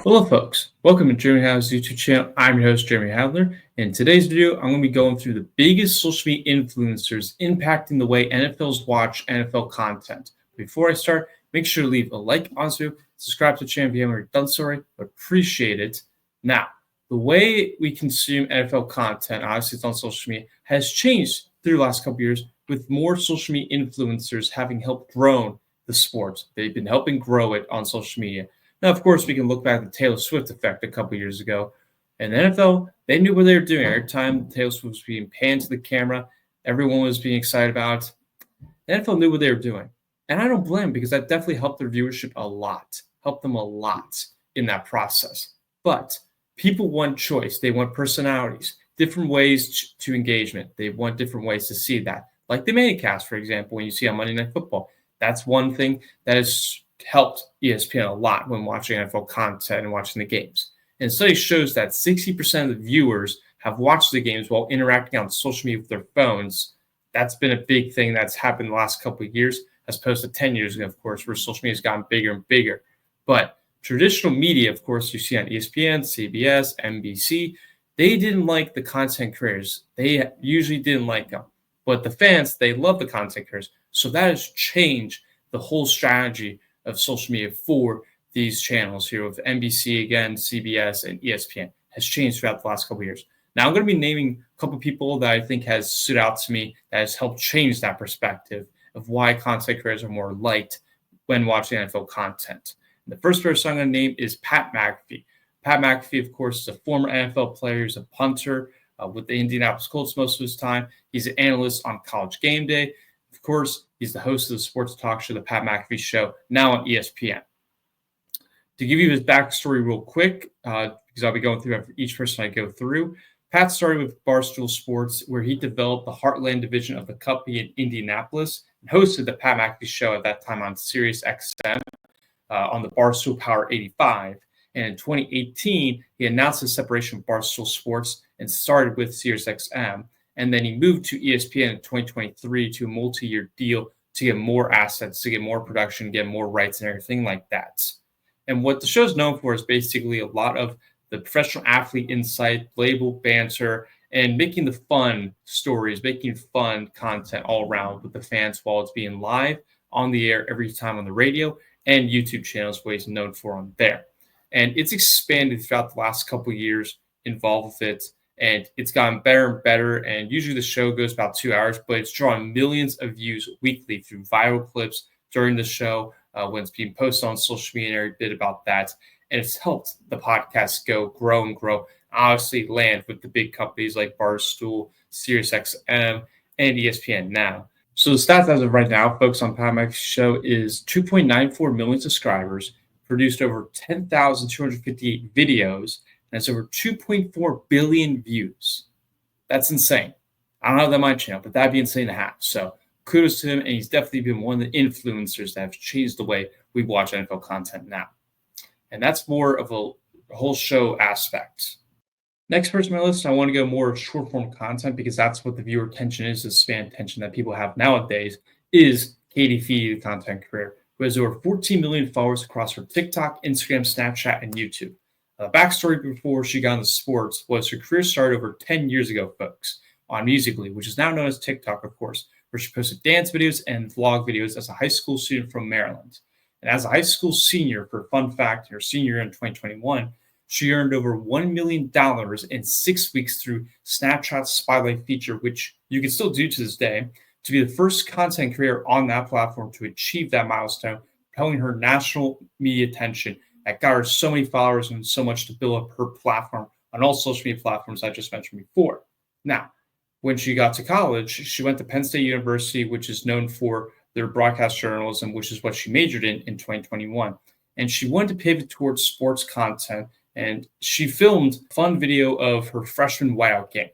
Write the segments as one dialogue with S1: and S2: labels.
S1: Hello, folks. Welcome to Jeremy Hadler's YouTube channel. I'm your host, Jeremy Hadler. In today's video, I'm going to be going through the biggest social media influencers impacting the way NFLs watch NFL content. Before I start, make sure to leave a like on this video, subscribe to the channel if you haven't already done so already. But appreciate it. Now, the way we consume NFL content, obviously it's on social media, has changed through the last couple of years with more social media influencers having helped grow the sport. They've been helping grow it on social media. Now, of course, we can look back at the Taylor Swift effect a couple years ago. And the NFL, they knew what they were doing. Every time Taylor Swift was being panned to the camera, everyone was being excited about it. The NFL knew what they were doing. And I don't blame them because that definitely helped their viewership a lot, helped them a lot in that process. But people want choice. They want personalities, different ways to engagement. They want different ways to see that. Like the McAfee, for example, when you see on Monday Night Football. That's one thing that has helped ESPN a lot when watching NFL content and watching the games. And study shows that 60% of the viewers have watched the games while interacting on social media with their phones. That's been a big thing that's happened the last couple of years, as opposed to 10 years ago, of course, where social media has gotten bigger and bigger. But traditional media, of course, you see on ESPN, CBS, NBC, they didn't like the content creators. They usually didn't like them. But the fans, they love the content creators. So that has changed the whole strategy of social media for these channels here with NBC, again, CBS, and ESPN has changed throughout the last couple of years. Now I'm going to be naming a couple of people that I think has stood out to me that has helped change that perspective of why content creators are more liked when watching NFL content. And the first person I'm going to name is Pat McAfee. Pat McAfee, of course, is a former NFL player. He's a punter with the Indianapolis Colts most of his time. He's an analyst on College Game Day. Of course, he's the host of the sports talk show, The Pat McAfee Show, now on ESPN. To give you his backstory real quick, because I'll be going through each person I go through, Pat started with Barstool Sports, where he developed the Heartland division of the company in Indianapolis and hosted The Pat McAfee Show at that time on Sirius XM on the Barstool Power 85. And in 2018, he announced his separation from Barstool Sports and started with Sirius XM. And then he moved to ESPN in 2023 to a multi-year deal to get more assets, to get more production, get more rights and everything like that. And what the show's known for is basically a lot of the professional athlete insight, label banter, and making the fun stories, making fun content all around with the fans while it's being live on the air every time on the radio and YouTube channels, what he's known for on there. And it's expanded throughout the last couple of years involved with it. And it's gotten better and better. And usually the show goes about 2 hours, but it's drawing millions of views weekly through viral clips during the show when it's being posted on social media and every bit about that. And it's helped the podcast grow and grow. Obviously land with the big companies like Barstool, SiriusXM, and ESPN now. So the stats as of right now, folks, on Pat McAfee's show is 2.94 million subscribers, produced over 10,258 videos, and it's over 2.4 billion views. That's insane. I don't have that on my channel, but that'd be insane to have. So kudos to him, and he's definitely been one of the influencers that have changed the way we watch NFL content now. And that's more of a whole show aspect. Next person on my list, I want to go more short form content because that's what the viewer attention is, the span attention that people have nowadays, is Katie Feeney, the content creator, who has over 14 million followers across her TikTok, Instagram, Snapchat, and YouTube. The backstory before she got into sports was her career started over 10 years ago, folks, on Musical.ly, which is now known as TikTok, of course, where she posted dance videos and vlog videos as a high school student from Maryland. And as a high school senior, for a fun fact, her senior year in 2021, she earned over $1 million in 6 weeks through Snapchat's Spotlight feature, which you can still do to this day, to be the first content creator on that platform to achieve that milestone, propelling her national media attention that got her so many followers and so much to build up her platform on all social media platforms I just mentioned before. Now, when she got to college, she went to Penn State University, which is known for their broadcast journalism, which is what she majored in 2021. And she wanted to pivot towards sports content, and she filmed a fun video of her freshman whiteout game.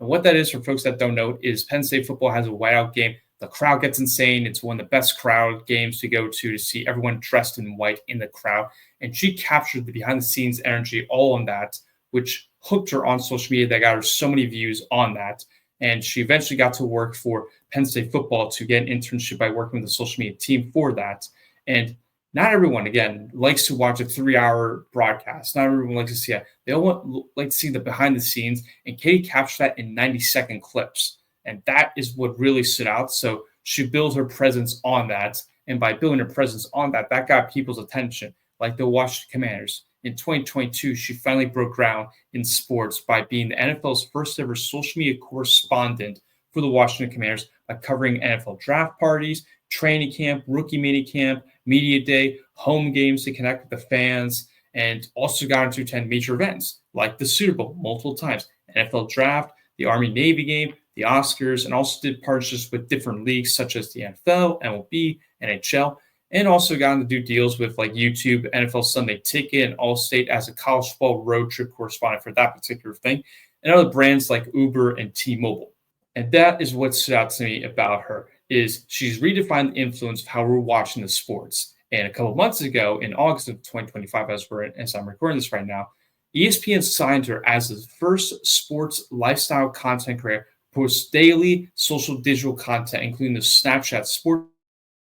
S1: And what that is, for folks that don't know, is Penn State football has a whiteout game. The crowd gets insane. It's one of the best crowd games to go to see everyone dressed in white in the crowd. And she captured the behind-the-scenes energy all on that, which hooked her on social media that got her so many views on that. And she eventually got to work for Penn State football to get an internship by working with the social media team for that. And Not everyone, again, likes to watch a 3-hour broadcast. Not everyone likes to see it. They all like to see the behind the scenes, and Katie captured that in 90-second clips. And that is what really stood out. So she built her presence on that. And by building her presence on that, that got people's attention, like the Washington Commanders. In 2022, she finally broke ground in sports by being the NFL's first ever social media correspondent for the Washington Commanders by covering NFL draft parties, training camp, rookie mini camp, media day, home games to connect with the fans, and also got to attend major events like the Super Bowl multiple times, NFL draft, the Army Navy game, the Oscars, and also did partnerships with different leagues such as the NFL, MLB, NHL, and also got to do deals with like YouTube, NFL Sunday Ticket, and Allstate as a college football road trip correspondent for that particular thing, and other brands like Uber and T-Mobile. And that is what stood out to me about her is she's redefined the influence of how we're watching the sports. And a couple of months ago, in August of 2025, as I'm recording this right now, ESPN signed her as the first sports lifestyle content creator, posts daily social digital content, including the Snapchat Sports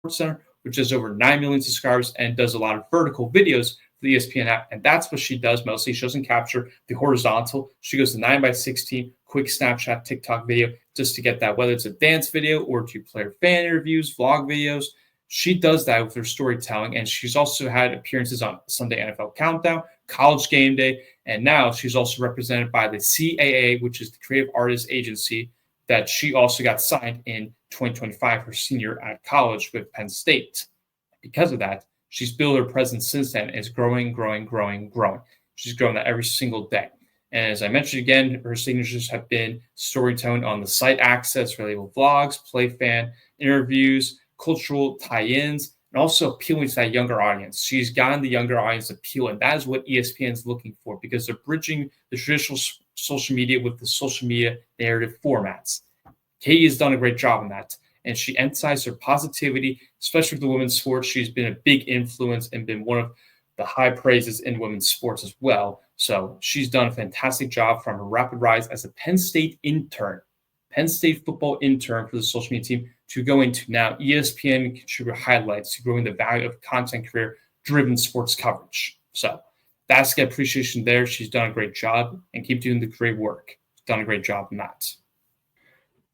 S1: Center, which has over 9 million subscribers and does a lot of vertical videos for the ESPN app. And that's what she does mostly. She doesn't capture the horizontal. She goes to 9x16, quick Snapchat, TikTok video just to get that, whether it's a dance video or two-player fan interviews, vlog videos. She does that with her storytelling. And she's also had appearances on Sunday NFL Countdown, College Game Day, and now she's also represented by the CAA, which is the Creative Artists Agency, that she also got signed in 2025, her senior at college with Penn State. Because of that, she's built her presence since then. It's growing. She's growing that every single day. And as I mentioned again, her signatures have been storytelling on the site access, relatable vlogs, play fan interviews, cultural tie-ins, and also appealing to that younger audience. She's gotten the younger audience appeal, and that is what ESPN is looking for because they're bridging the traditional social media with the social media narrative formats. Katie has done a great job on that, and she emphasized her positivity, especially with the women's sports. She's been a big influence and been one of the high praises in women's sports as well. So she's done a fantastic job from her rapid rise as a Penn State football intern for the social media team to going to now ESPN contributor highlights to growing the value of content career-driven sports coverage. So that's the appreciation there. She's done a great job and keep doing the great work. She's done a great job in that.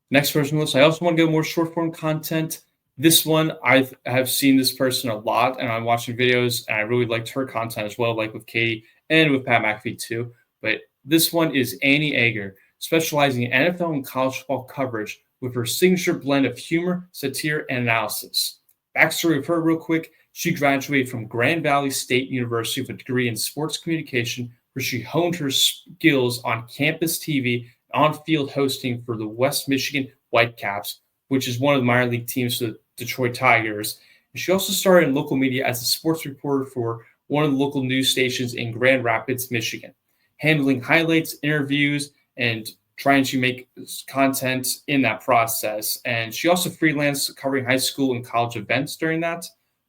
S1: Next person on the list, I also want to get more short form content. This one, I have seen this person a lot, and I'm watching videos, and I really liked her content as well, like with Katie and with Pat McAfee too. But this one is Annie Agar, specializing in NFL and college football coverage with her signature blend of humor, satire, and analysis. Backstory of her real quick, she graduated from Grand Valley State University with a degree in sports communication, where she honed her skills on campus TV and on-field hosting for the West Michigan Whitecaps, which is one of the minor league teams for the Detroit Tigers. And she also started in local media as a sports reporter for one of the local news stations in Grand Rapids, Michigan, handling highlights, interviews, and trying to make content in that process. And she also freelanced covering high school and college events during that.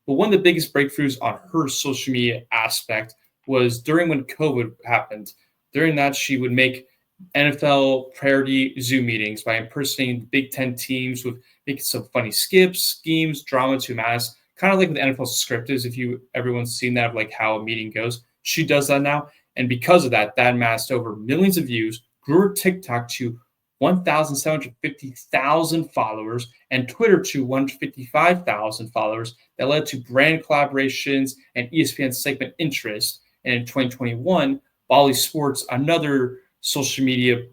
S1: But one of the biggest breakthroughs on her social media aspect was during when COVID happened. During that, she would make NFL priority Zoom meetings by impersonating the Big Ten teams with making some funny skips, schemes, drama to mass, kind of like with NFL scripters. If everyone's seen that of like how a meeting goes, she does that now. And because of that, that amassed over millions of views, grew her TikTok to 1,750,000 followers and Twitter to 155,000 followers that led to brand collaborations and ESPN segment interest. And in 2021, Bally Sports, another social media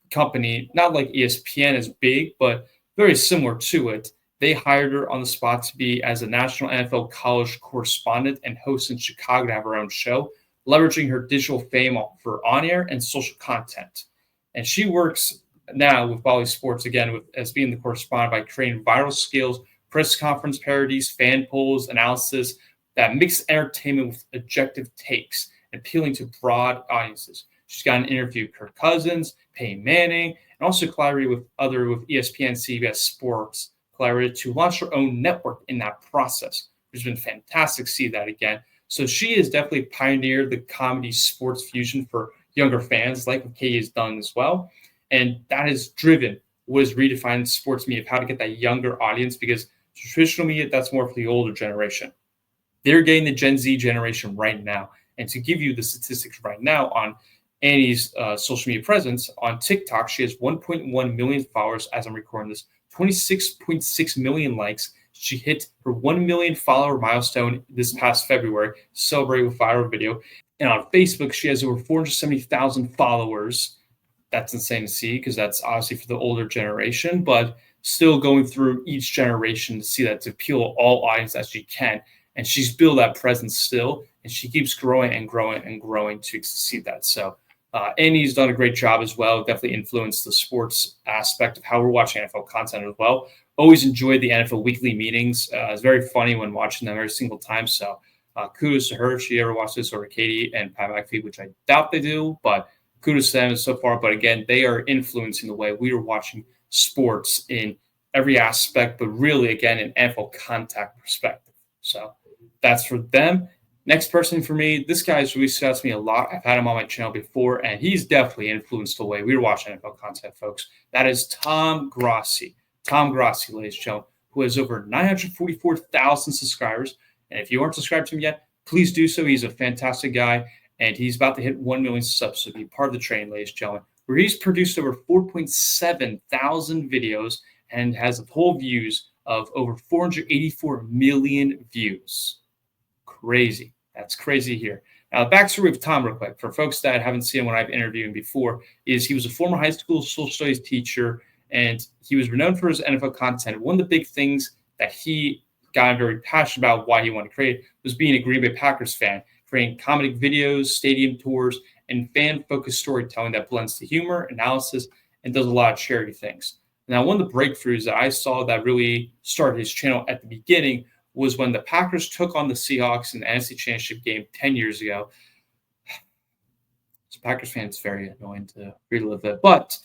S1: company, not like ESPN is big, but very similar to it, they hired her on the spot to be as a national NFL college correspondent and host in Chicago to have her own show, leveraging her digital fame for on-air and social content. And she works now with Bally Sports again as being the correspondent by creating viral skills, press conference parodies, fan polls, analysis that mix entertainment with objective takes, appealing to broad audiences. She's got an interview with Kirk Cousins, Peyton Manning, and also collaborated with ESPN, CBS Sports, collaborated to launch her own network in that process, which has been fantastic to see that again. So she has definitely pioneered the comedy sports fusion for younger fans, like what Katie has done as well. And that has driven what is redefining sports media of how to get that younger audience, because traditional media, that's more for the older generation. They're getting the Gen Z generation right now. And to give you the statistics right now on Annie's social media presence, on TikTok, she has 1.1 million followers as I'm recording this, 26.6 million likes. She hit her 1 million follower milestone this past February, celebrating with viral video. And on Facebook, she has over 470,000 followers. That's insane to see because that's obviously for the older generation, but still going through each generation to see that to appeal all audiences as she can. And she's built that presence still, and she keeps growing and growing and growing to succeed that. So Annie's done a great job as well. Definitely influenced the sports aspect of how we're watching NFL content as well. Always enjoyed the NFL weekly meetings. It's very funny when watching them every single time. So kudos to her if she ever watches, or Katie and Pat McAfee, which I doubt they do, but kudos to them so far. But again, they are influencing the way we are watching sports in every aspect, but really, again, an NFL contact perspective. So that's for them. Next person for me, this guy's really stood out to me a lot. I've had him on my channel before, and he's definitely influenced the way we were watching NFL content, folks. That is Tom Grossi. Tom Grossi, ladies and gentlemen, who has over 944,000 subscribers. And if you aren't subscribed to him yet, please do so. He's a fantastic guy, and he's about to hit 1 million subs, so be part of the train, ladies and gentlemen, where he's produced over 4.7 thousand videos and has total views of over 484 million views. Crazy. That's crazy here. Now, the backstory of Tom, real quick, for folks that haven't seen him when I've interviewed him before, is he was a former high school social studies teacher, and he was renowned for his NFL content. One of the big things that he got very passionate about, why he wanted to create, was being a Green Bay Packers fan, creating comedic videos, stadium tours, and fan-focused storytelling that blends the humor, analysis, and does a lot of charity things. Now, one of the breakthroughs that I saw that really started his channel at the beginning was when the Packers took on the Seahawks in the NFC Championship game 10 years ago. As a Packers fan, it's very annoying to relive it, but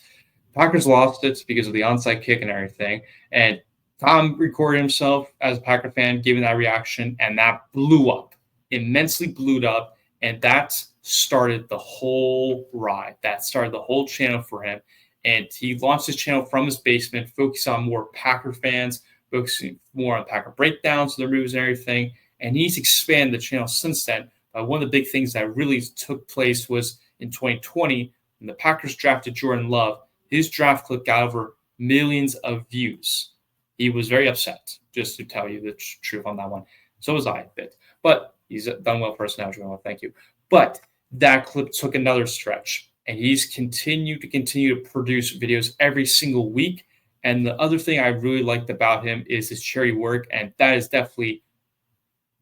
S1: Packers lost it because of the onside kick and everything. And Tom recorded himself as a Packer fan, giving that reaction, and that blew up, immensely blew up, and that started the whole ride. That started the whole channel for him. And he launched his channel from his basement, focused on more Packer fans, focusing more on Packer breakdowns, their moves and everything. And he's expanded the channel since then. One of the big things that really took place was in 2020, when the Packers drafted Jordan Love. His draft clip got over millions of views. He was very upset, just to tell you the truth on that one. So was I a bit. But he's done well for us now, Jordan Love. Thank you. But that clip took another stretch. And he's continued to produce videos every single week. And the other thing I really liked about him is his charity work. And that is definitely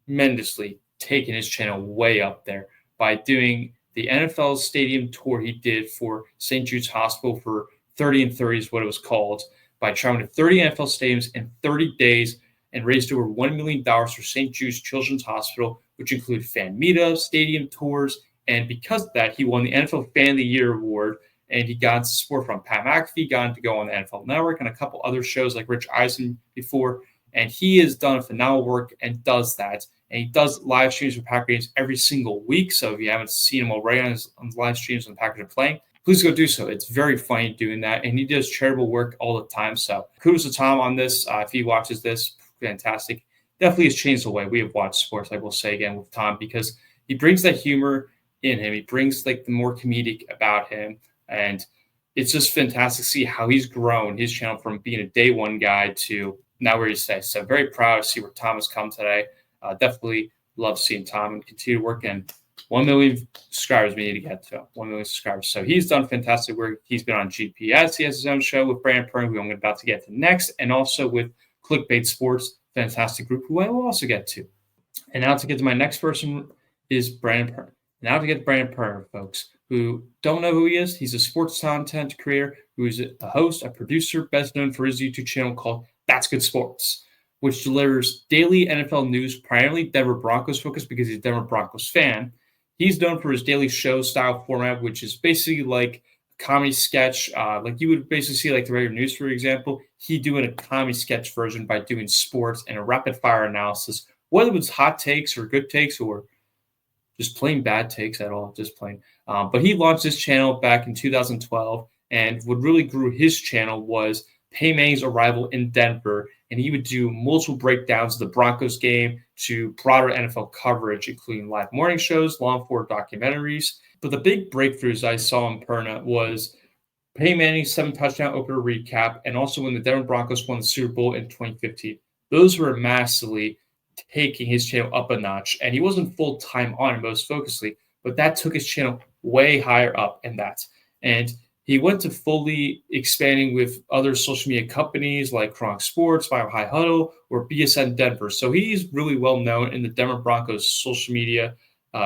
S1: tremendously taken his channel way up there by doing the NFL stadium tour he did for St. Jude's Hospital for 30 and 30 is what it was called, by traveling to 30 NFL stadiums in 30 days and raised over $1 million for St. Jude's Children's Hospital, which included fan meetups, stadium tours. And because of that, he won the NFL Fan of the Year award, and he got support from Pat McAfee, got to go on the NFL Network and a couple other shows like Rich Eisen before. And he has done phenomenal work and does that. And he does live streams for Packer games every single week. So if you haven't seen him already on his live streams when the Packers are playing, please go do so. It's very funny doing that. And he does charitable work all the time. So kudos to Tom on this. If he watches this, fantastic. Definitely has changed the way we have watched sports, I will say again, with Tom, because he brings that humor in him. He brings like the more comedic about him. And it's just fantastic to see how he's grown his channel from being a day one guy to now where he's today. So very proud to see where Tom has come today. Definitely love seeing Tom and continue working. 1 million subscribers we need to get to. 1 million subscribers. So he's done fantastic work. He's been on GPS. He has his own show with Brandon Perna, who I'm about to get to next, and also with Clickbait Sports, fantastic group, who I will also get to. And now to get to my next person is Brandon Perna. Now to get to Brandon Perna, folks, who don't know who he is. He's a sports content creator who is a host, a producer, best known for his YouTube channel called That's Good Sports, which delivers daily NFL news, primarily Denver Broncos focused because he's a Denver Broncos fan. He's known for his daily show style format, which is basically like a comedy sketch. Like you would basically see like the regular news, for example. He doing a comedy sketch version by doing sports and a rapid fire analysis, whether it's hot takes or good takes or just plain bad takes at all, just plain. But he launched his channel back in 2012, and what really grew his channel was Peyton Manning's arrival in Denver, and he would do multiple breakdowns of the Broncos game to broader NFL coverage, including live morning shows, long-form documentaries. But the big breakthroughs I saw in Perna was Peyton Manning's 7-touchdown opener recap, and also when the Denver Broncos won the Super Bowl in 2015. Those were massively taking his channel up a notch, and he wasn't full-time on it most focusedly, but that took his channel way higher up in that. And he went to fully expanding with other social media companies like Chronic Sports, Bio High Huddle, or BSN Denver. So he's really well known in the Denver Broncos social media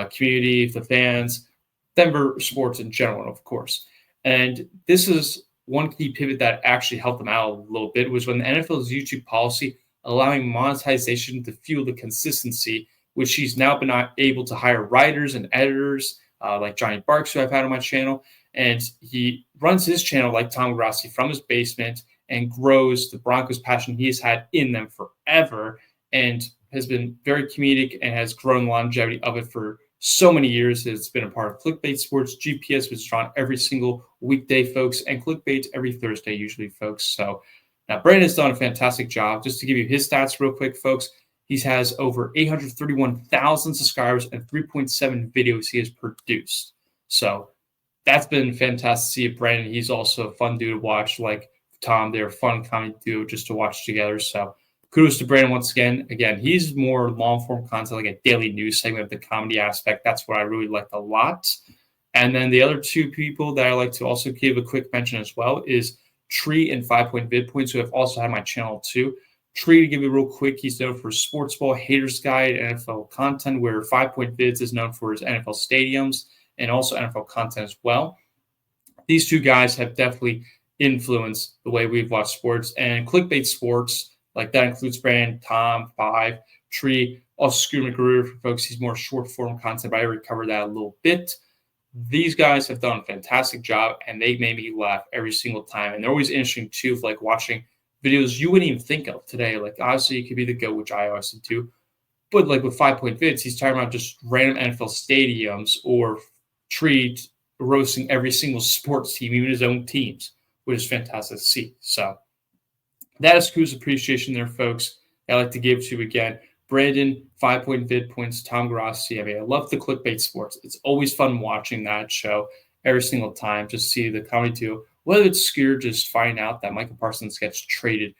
S1: community, the fans, Denver sports in general, of course. And this is one key pivot that actually helped them out a little bit was when the NFL's YouTube policy allowing monetization to fuel the consistency, which he's now been able to hire writers and editors like Johnny Barks, who I've had on my channel. And he runs his channel like Tom Grossi from his basement and grows the Broncos passion he has had in them forever and has been very comedic and has grown longevity of it for so many years. It's been a part of Clickbait Sports, GPS, which is on every single weekday, folks, and Clickbait every Thursday, usually, folks. So now Brandon has done a fantastic job. Just to give you his stats real quick, folks, he has over 831,000 subscribers and 3.7 videos he has produced. So that's been fantastic to see it, Brandon. He's also a fun dude to watch. Like Tom, they're a fun comedy duo just to watch together. So kudos to Brandon once again. Again, he's more long-form content, like a daily news segment of the comedy aspect. That's what I really liked a lot. And then the other two people that I like to also give a quick mention as well is Tree and 5 Point Vid Points, who have also had my channel too. Tree, to give you real quick, he's known for Sports Ball, Haters Guide, NFL content, where 5 Point Vids is known for his NFL stadiums and also NFL content as well. These two guys have definitely influenced the way we've watched sports. And Clickbait Sports, like that includes Brandon, Tom, Five, Tree, also Scooter McGruder for folks. He's more short-form content, but I already covered that a little bit. These guys have done a fantastic job, and they made me laugh every single time. And they're always interesting, too, like watching videos you wouldn't even think of today. Like, obviously, it could be the GOAT, which I always do. But, like, with 5 Point Vids, he's talking about just random NFL stadiums or Tree roasting every single sports team, even his own teams, which is fantastic to see. So that is kudos appreciation there, folks. I like to give to, again, Brandon, 5 Point Vid Points, Tom Grossi. I mean, I love the Clickbait Sports. It's always fun watching that show every single time. Just see the comedy too. Whether it's Scooter just finding out that Michael Parsons gets traded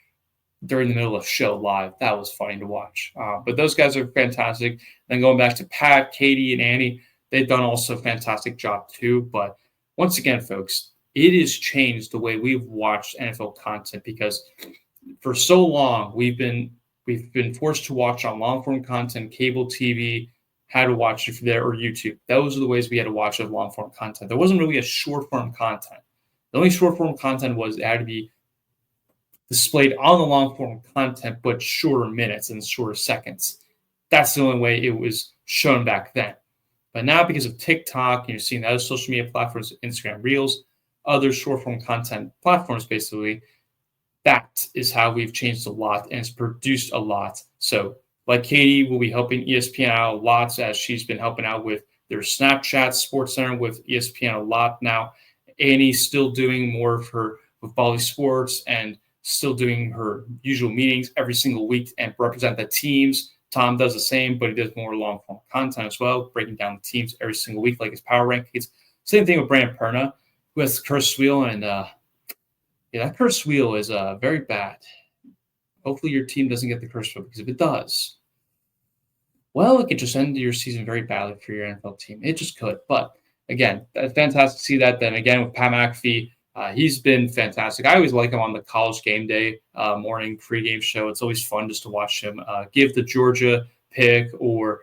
S1: during the middle of the show live. That was funny to watch. But those guys are fantastic. Then going back to Pat, Katie, and Annie, they've done also a fantastic job too. But once again, folks, it has changed the way we've watched NFL content because for so long we've been forced to watch on long-form content, cable TV, had to watch it there, or YouTube. Those are the ways we had to watch it long-form content. There wasn't really a short-form content. The only short-form content was it had to be displayed on the long-form content, but shorter minutes and shorter seconds. That's the only way it was shown back then. But now, because of TikTok, and you're seeing other social media platforms, Instagram Reels, other short-form content platforms, basically, that is how we've changed a lot and it's produced a lot. So like Katie will be helping ESPN out a lot as she's been helping out with their Snapchat Sports Center with ESPN a lot now. Annie's still doing more of her with Bally Sports and still doing her usual meetings every single week and represent the teams. Tom does the same, but he does more long-form content as well, breaking down the teams every single week, like his power rankings. Same thing with Brandon Perna, who has the curse wheel, and yeah, that curse wheel is very bad. Hopefully your team doesn't get the curse wheel, because if it does, well, it could just end your season very badly for your NFL team. It just could. But again, that's fantastic to see that. Then again, with Pat McAfee, he's been fantastic. I always like him on the college game day morning pregame show. It's always fun just to watch him give the Georgia pick or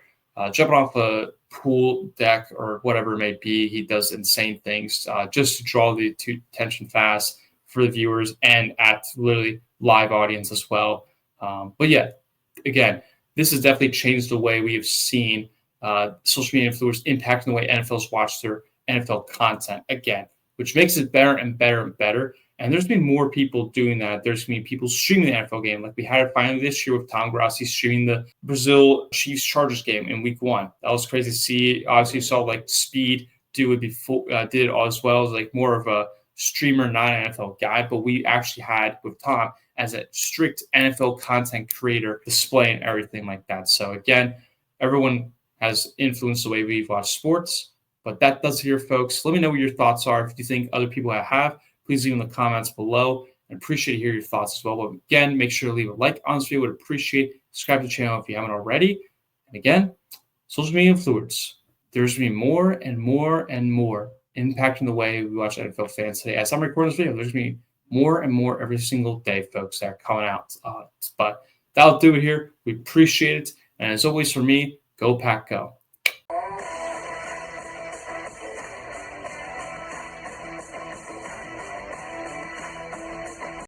S1: jumping off a pool deck or whatever it may be. He does insane things just to draw the attention fast for the viewers and at literally live audience as well. But yeah, again, this has definitely changed the way we have seen social media influencers impacting the way NFLs watch their NFL content again, which makes it better and better and better. And there's been more people doing that. There's going to be people streaming the NFL game. Like we had it finally this year with Tom Grossi streaming the Brazil Chiefs-Chargers game in week 1. That was crazy to see. Obviously, you saw like Speed do it before, did it as well as like more of a streamer, not an NFL guy, but we actually had with Tom as a strict NFL content creator displaying everything like that. So again, everyone has influenced the way we watch sports, but that does it here, folks. Let me know what your thoughts are. If you think other people have, please leave in the comments below. I appreciate to hear your thoughts as well. But again, make sure to leave a like on this video. Would appreciate it. Subscribe to the channel if you haven't already. And again, social media influence. There's going to be more and more and more impacting the way we watch NFL fans today. As I'm recording this video, there's going to be more and more every single day, folks, that are coming out. But that'll do it here. We appreciate it. And as always, for me, go Pack Go.